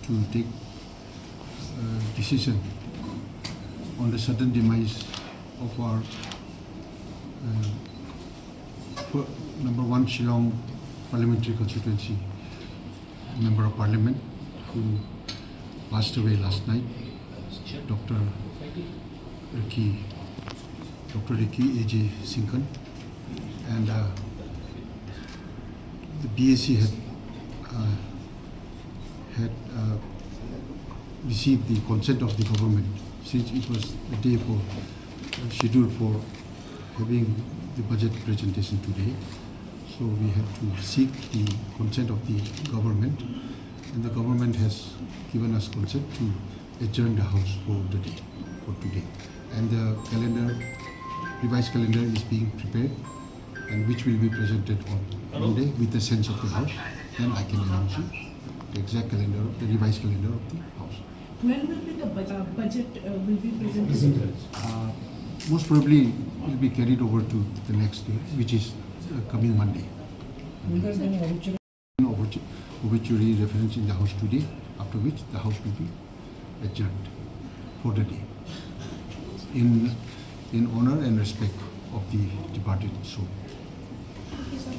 to take decision on the sudden demise of our number one Shillong parliamentary constituency member of parliament who passed away last night, Dr. Ricky A.J. Sinkan, and the BAC had received the consent of the government since it was the day for scheduled for having the budget presentation today. So we have to seek the consent of the government, and the government has given us consent to adjourn the House for the day, for today. And the calendar, revised calendar is being prepared, and which will be presented on Monday with the sense of the House. Then I can announce you the exact calendar, the revised calendar of the House. When will be the budget will be presented? Most probably will be carried over to the next day, which is coming Monday. Obituary reference in the House today, after which the House will be adjourned for the day in honor and respect of the departed soul. Okay, sir.